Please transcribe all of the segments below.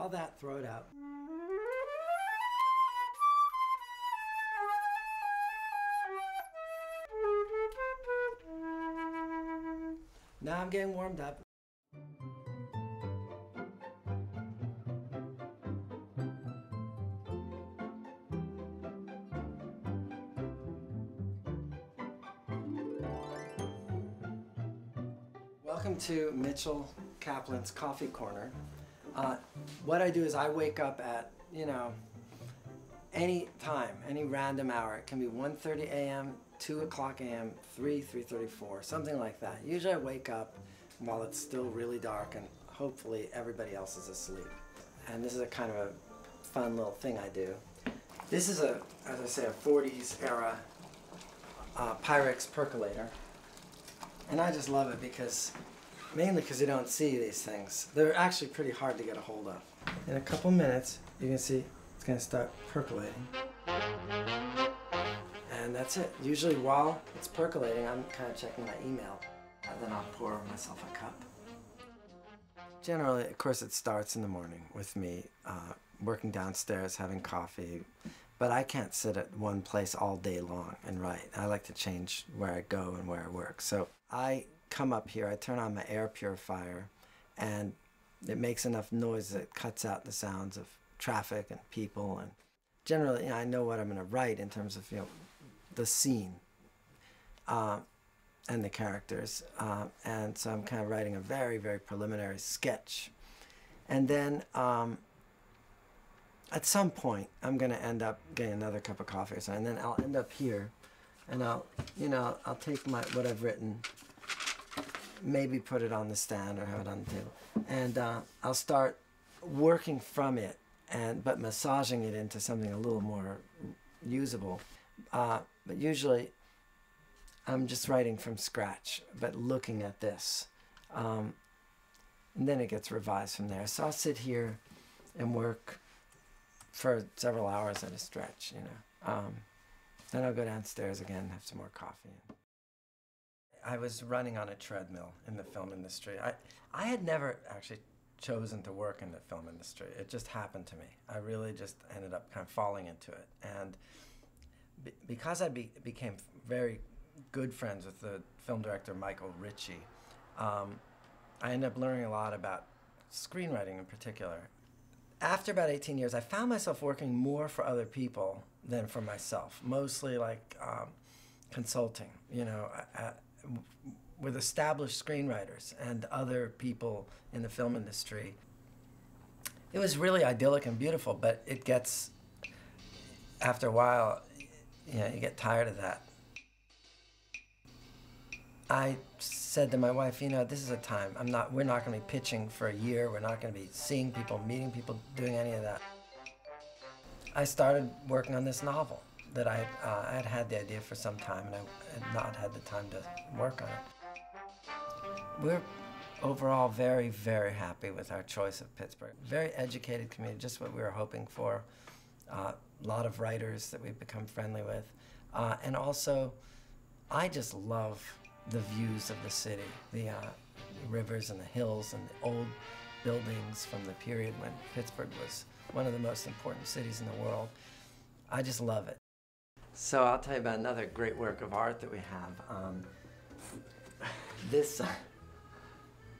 all that, throw it out. Now I'm getting warmed up. Welcome to Mitchell Kaplan's Coffee Corner. What I do is I wake up at, any time, any random hour. It can be 1:30 a.m., 2 o'clock a.m., 3:34, something like that. Usually I wake up while it's still really dark and hopefully everybody else is asleep. And this is a kind of a fun little thing I do. This is as I say, a 40s era Pyrex percolator. And I just love it mainly because you don't see these things. They're actually pretty hard to get a hold of. In a couple minutes, you can see it's going to start percolating. And that's it. Usually while it's percolating, I'm kind of checking my email. And then I'll pour myself a cup. Generally, of course, it starts in the morning with me working downstairs, having coffee. But I can't sit at one place all day long and write. I like to change where I go and where I work. So I come up here, I turn on my air purifier, and it makes enough noise that it cuts out the sounds of traffic and people. And generally, I know what I'm going to write in terms of the scene and the characters. And so I'm kind of writing a very, very preliminary sketch. And then at some point, I'm going to end up getting another cup of coffee or something, and then I'll end up here, and I'll take what I've written, maybe put it on the stand or have it on the table, and I'll start working from it, but massaging it into something a little more usable. But usually, I'm just writing from scratch, but looking at this, and then it gets revised from there. So I'll sit here and work for several hours at a stretch, Then I'll go downstairs again and have some more coffee. I was running on a treadmill in the film industry. I had never actually chosen to work in the film industry. It just happened to me. I really just ended up kind of falling into it. And because I became very good friends with the film director Michael Ritchie, I ended up learning a lot about screenwriting in particular. After about 18 years, I found myself working more for other people than for myself, mostly like consulting, with established screenwriters and other people in the film industry. It was really idyllic and beautiful, but it gets, after a while, you get tired of that. I said to my wife, this is a time. We're not going to be pitching for a year. We're not going to be seeing people, meeting people, doing any of that. I started working on this novel that I had the idea for some time, and I had not had the time to work on it. We're overall very, very happy with our choice of Pittsburgh. Very educated community, just what we were hoping for. A lot of writers that we've become friendly with. And also, I just love the views of the city, the rivers and the hills and the old buildings from the period when Pittsburgh was one of the most important cities in the world. I just love it. So I'll tell you about another great work of art that we have.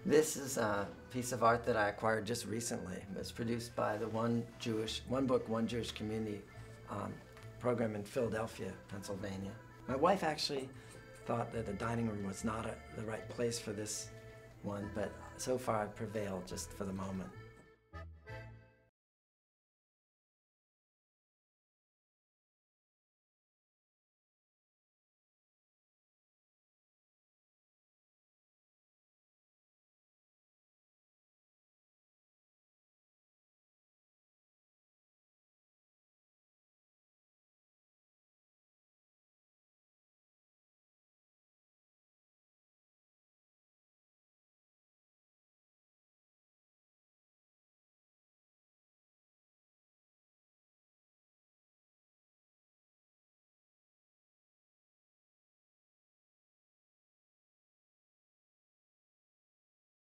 This is a piece of art that I acquired just recently. It was produced by the One Book, One Jewish Community program in Philadelphia, Pennsylvania. My wife actually thought that the dining room was not the right place for this one, but so far I've prevailed just for the moment.